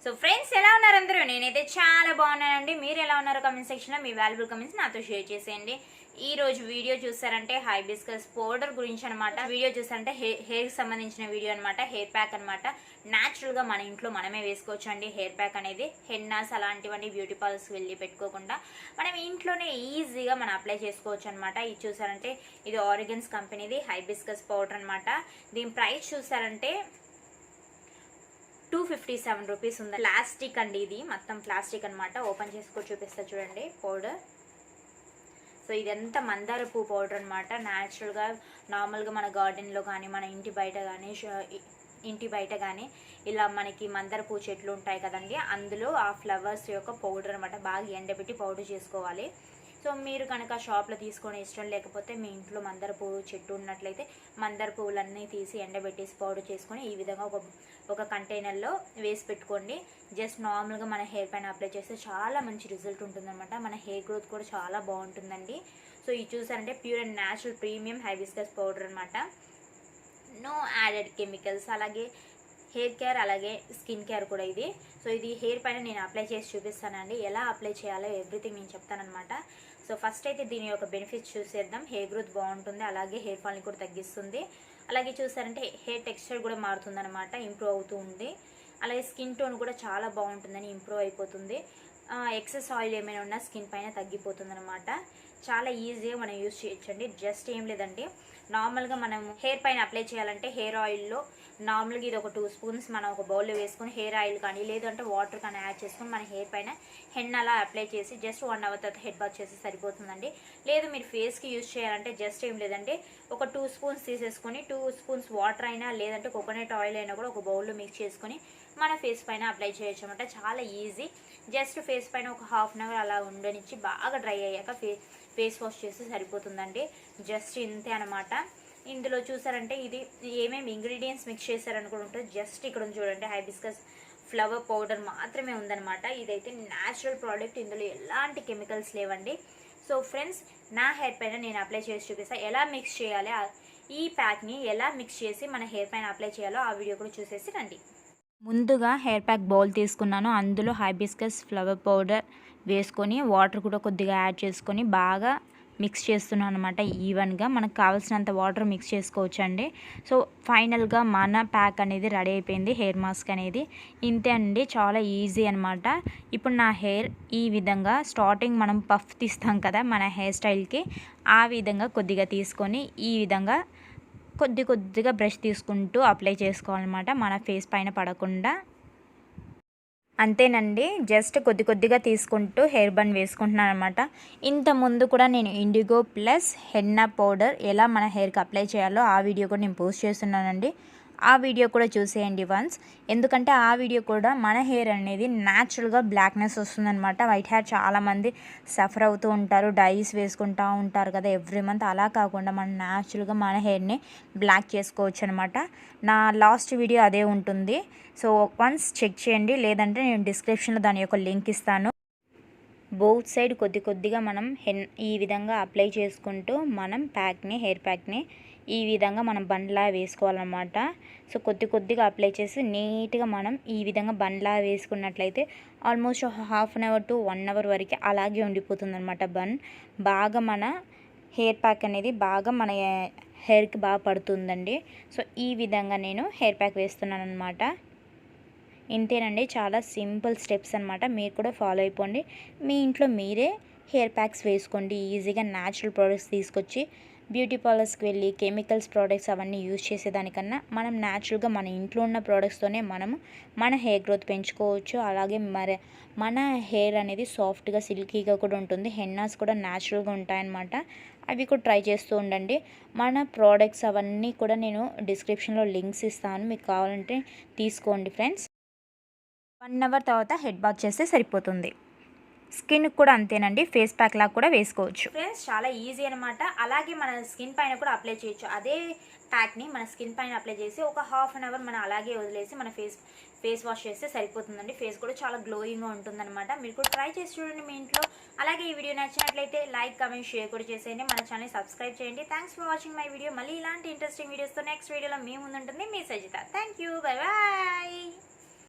So friends ఎలా ఉన్నారు అందరూ? నేనైతే చాలా బాగున్నానండి. మీరు ఎలా ఉన్నారు? కామెంట్ సెక్షన్లో మీ వాల్యుబుల్ కామెంట్స్ నాతో షేర్ చేసేయండి. ఈ రోజు వీడియో చూసారంటే హైబిస్కస్ పౌడర్ గురించి అనమాట. వీడియో చూసారంటే హెయిర్ సంబంధించిన వీడియో అనమాట. హెయిర్ ప్యాక్ అనమాట. న్యాచురల్ గా మన ఇంట్లో మనమే వేసుకోవచ్చు అండి. హెయిర్ ప్యాక్ అనేది హెన్నాస్ అలాంటివన్నీ బ్యూటీ పార్లర్స్ వెళ్ళి పెట్టుకోకుండా మనం ఇంట్లోనే ఈజీగా మనం అప్లై చేసుకోవచ్చు అనమాట. ఇది చూసారంటే ఇది ఆరిగన్స్ కంపెనీది హైబిస్కస్ పౌడర్ అనమాట. దీని ప్రైస్ చూసారంటే 257 రూపీస్ ఉంది. ప్లాస్టిక్ అండి, ఇది మొత్తం ప్లాస్టిక్ అనమాట. ఓపెన్ చేసుకొని చూపిస్తా చూడండి పౌడర్. సో ఇదంతా మందార పువ్వు పౌడర్ అనమాట. న్యాచురల్గా నార్మల్గా మన గార్డెన్లో కానీ మన ఇంటి బయట కానీ ఇలా మనకి మందార పువ్వు చెట్లు ఉంటాయి కదండి, అందులో ఆ ఫ్లవర్స్ యొక్క పౌడర్ అనమాట. బాగా ఎండబెట్టి పౌడర్ చేసుకోవాలి. సో మీరు కనుక షాప్లో తీసుకొని ఇష్టం లేకపోతే మీ ఇంట్లో మందార పువ్వు చెట్టు ఉన్నట్లయితే మందార పువ్వులన్నీ తీసి ఎండబెట్టేసి పౌడర్ చేసుకొని ఈ విధంగా ఒక కంటైనర్లో వేసి పెట్టుకోండి. జస్ట్ నార్మల్గా మన హెయిర్ పైన అప్లై చేస్తే చాలా మంచి రిజల్ట్ ఉంటుందన్నమాట. మన హెయిర్ గ్రోత్ కూడా చాలా బాగుంటుందండి. సో ఇది చూసారంటే pure and natural premium hibiscus powder అనమాట. No added chemicals. అలాగే హెయిర్ కేర్ అలాగే స్కిన్ కేర్ కూడా ఇది. సో ఇది హెయిర్ పైన నేను అప్లై చేసి చూపిస్తానండి. ఎలా అప్లై చేయాలో ఎవ్రీథింగ్ నేను చెప్తానమాట. సో ఫస్ట్ అయితే దీని యొక్క బెనిఫిట్స్ చూసేద్దాం. హెయిర్ గ్రోత్ బాగుంటుంది, అలాగే హెయిర్ ఫాల్ని కూడా తగ్గిస్తుంది. అలాగే చూసారంటే హెయిర్ టెక్స్చర్ కూడా మారుతుంది అనమాట, ఇంప్రూవ్ అవుతూ ఉంది. అలాగే స్కిన్ టోన్ కూడా చాలా బాగుంటుందని ఇంప్రూవ్ అయిపోతుంది. ఎక్సెస్ ఆయిల్ ఏమైనా ఉన్నా స్కిన్ పైన తగ్గిపోతుంది అనమాట. చాలా ఈజీగా మనం యూజ్ చేయొచ్చండి. జస్ట్ ఏం లేదండి, నార్మల్గా మనం హెయిర్ పైన అప్లై చేయాలంటే హెయిర్ ఆయిల్లో నార్మల్గా ఇది ఒక 2 స్పూన్స్ మనం ఒక బౌల్లో వేసుకొని హెయిర్ ఆయిల్ కానీ లేదంటే వాటర్ కానీ యాడ్ చేసుకొని మన హెయిర్ పైన హెన్నలా అప్లై చేసి జస్ట్ 1 అవర్ తర్వాత హెడ్ బాత్ చేసి సరిపోతుందండి. లేదు మీరు ఫేస్కి యూజ్ చేయాలంటే జస్ట్ ఏం లేదంటే ఒక 2 స్పూన్స్ తీసేసుకొని 2 స్పూన్స్ వాటర్ అయినా లేదంటే కోకోనట్ ఆయిల్ అయినా కూడా ఒక బౌల్లో మిక్స్ చేసుకొని మన ఫేస్ పైన అప్లై చేయొచ్చు అనమాట. చాలా ఈజీ. జస్ట్ ఫేస్ పైన ఒక ½ అన్ అవర్ అలా ఉండనిచ్చి బాగా డ్రై అయ్యాక ఫేస్ వాష్ చేసి సరిపోతుందండి. జస్ట్ ఇంతే అనమాట. ఇందులో చూసారంటే ఇది ఏమేమి ఇంగ్రీడియంట్స్ మిక్స్ చేశారని కూడా ఉంటుంది. జస్ట్ ఇక్కడ చూడండి హైబిస్కస్ ఫ్లవర్ పౌడర్ మాత్రమే ఉందన్నమాట. ఇదైతే న్యాచురల్ ప్రోడక్ట్, ఇందులో ఎలాంటి కెమికల్స్ లేవండి. సో ఫ్రెండ్స్, నా హెయిర్ పైన నేను అప్లై చేసి చూపిస్తాను ఎలా మిక్స్ చేయాలి, ఈ ప్యాక్ని ఎలా మిక్స్ చేసి మన హెయిర్ పైన అప్లై చేయాలో ఆ వీడియో కూడా చూసేసి రండి. ముందుగా హెయిర్ ప్యాక్ బౌల్ తీసుకున్నాను. అందులో హైబిస్కస్ ఫ్లవర్ పౌడర్ వేసుకొని వాటర్ కూడా కొద్దిగా యాడ్ చేసుకొని బాగా మిక్స్ చేస్తున్నాను అనమాట. ఈవెన్గా మనకు కావాల్సినంత వాటర్ మిక్స్ చేసుకోవచ్చు అండి. సో ఫైనల్గా మన ప్యాక్ అనేది రెడీ అయిపోయింది, హెయిర్ మాస్క్ అనేది. ఇంతే అండి, చాలా ఈజీ అనమాట. ఇప్పుడు నా హెయిర్ ఈ విధంగా స్టార్టింగ్ మనం పఫ్ తీస్తాం కదా మన హెయిర్ స్టైల్కి, ఆ విధంగా కొద్దిగా తీసుకొని ఈ విధంగా కొద్దిగా బ్రష్ తీసుకుంటూ అప్లై చేసుకోవాలన్నమాట, మన ఫేస్ పైన పడకుండా. అంతేనండి, జస్ట్ కొద్దిగా తీసుకుంటూ హెయిర్ బన్ వేసుకుంటున్నాను అనమాట. ఇంత ముందు కూడా నేను ఇండిగో ప్లస్ హెన్నా పౌడర్ ఎలా మన హెయిర్కి అప్లై చేయాలో ఆ వీడియో కూడా నేను పోస్ట్ చేస్తున్నానండి. ఆ వీడియో కూడా చూసేయండి వన్స్. ఎందుకంటే ఆ వీడియో కూడా మన హెయిర్ అనేది న్యాచురల్గా బ్లాక్నెస్ వస్తుందన్నమాట. వైట్ హెయిర్ చాలామంది సఫర్ అవుతూ ఉంటారు, డైస్ వేసుకుంటూ ఉంటారు కదా ఎవ్రీ మంత్. అలా కాకుండా మనం న్యాచురల్గా మన హెయిర్ని బ్లాక్ చేసుకోవచ్చు అనమాట. నా లాస్ట్ వీడియో అదే ఉంటుంది. సో వన్స్ చెక్ చేయండి, లేదంటే నేను డిస్క్రిప్షన్లో దాని యొక్క లింక్ ఇస్తాను. బోత్ సైడ్ కొద్దిగా మనం ఈ విధంగా అప్లై చేసుకుంటూ మనం హెయిర్ ప్యాక్ని ఈ విధంగా మనం బండ్లా వేసుకోవాలన్నమాట. సో కొద్దిగా అప్లై చేసి నీట్గా మనం ఈ విధంగా బండ్లా వేసుకున్నట్లయితే almost ½ an hour to 1 hour వరకు అలాగే ఉండిపోతుంది అనమాట. బాగా మన హెయిర్ ప్యాక్ అనేది బాగా మన హెయిర్కి బాగా పడుతుందండి. సో ఈ విధంగా నేను హెయిర్ ప్యాక్ వేస్తున్నాను అనమాట. ఇంతేనండి, చాలా సింపుల్ స్టెప్స్ అనమాట. మీరు కూడా ఫాలో అయిపోండి. మీ ఇంట్లో మీరే హెయిర్ ప్యాక్స్ వేసుకోండి. ఈజీగా న్యాచురల్ ప్రోడక్ట్స్ తీసుకొచ్చి బ్యూటీ పార్లర్స్కి వెళ్ళి కెమికల్స్ ప్రోడక్ట్స్ అవన్నీ యూజ్ చేసేదానికన్నా మనం న్యాచురల్గా మన ఇంట్లో ఉన్న ప్రోడక్ట్స్తోనే మనము మన హెయిర్ గ్రోత్ పెంచుకోవచ్చు. అలాగే మన హెయిర్ అనేది సాఫ్ట్గా సిల్కీగా కూడా ఉంటుంది. హెన్నాస్ కూడా న్యాచురల్గా ఉంటాయన్నమాట. అవి కూడా ట్రై చేస్తూ ఉండండి. మన ప్రోడక్ట్స్ అవన్నీ కూడా నేను డిస్క్రిప్షన్లో లింక్స్ ఇస్తాను, మీకు కావాలంటే తీసుకోండి ఫ్రెండ్స్. 1 అవర్ తర్వాత హెడ్ బాత్ చేస్తే సరిపోతుంది. స్కిన్ కూడా అంతేనండి, ఫేస్ ప్యాక్ లాగా కూడా వేసుకోవచ్చు ఫ్రెండ్స్. చాలా ఈజీ అనమాట. అలాగే మన స్కిన్ పైన కూడా అప్లై చేయొచ్చు. అదే ప్యాక్ని మన స్కిన్ పైన అప్లై చేసి ఒక ½ అన్ అవర్ మనం అలాగే వదిలేసి మన ఫేస్ వాష్ చేస్తే సరిపోతుందండి. ఫేస్ కూడా చాలా గ్లోయింగ్గా ఉంటుందన్నమాట. మీరు కూడా ట్రై చేసి చూడండి మీ ఇంట్లో. అలాగే ఈ వీడియో నచ్చినట్లయితే లైక్, కామెంట్, షేర్ కూడా చేసేయండి. మన ఛానల్ సబ్స్క్రైబ్ చేయండి. Thanks for watching my video. మళ్ళీ ఇలాంటి ఇంట్రెస్టింగ్ వీడియోస్తో నెక్స్ట్ వీడియోలో మీ ముందు ఉంటుంది మీ Sajitha. Thank you, bye bye.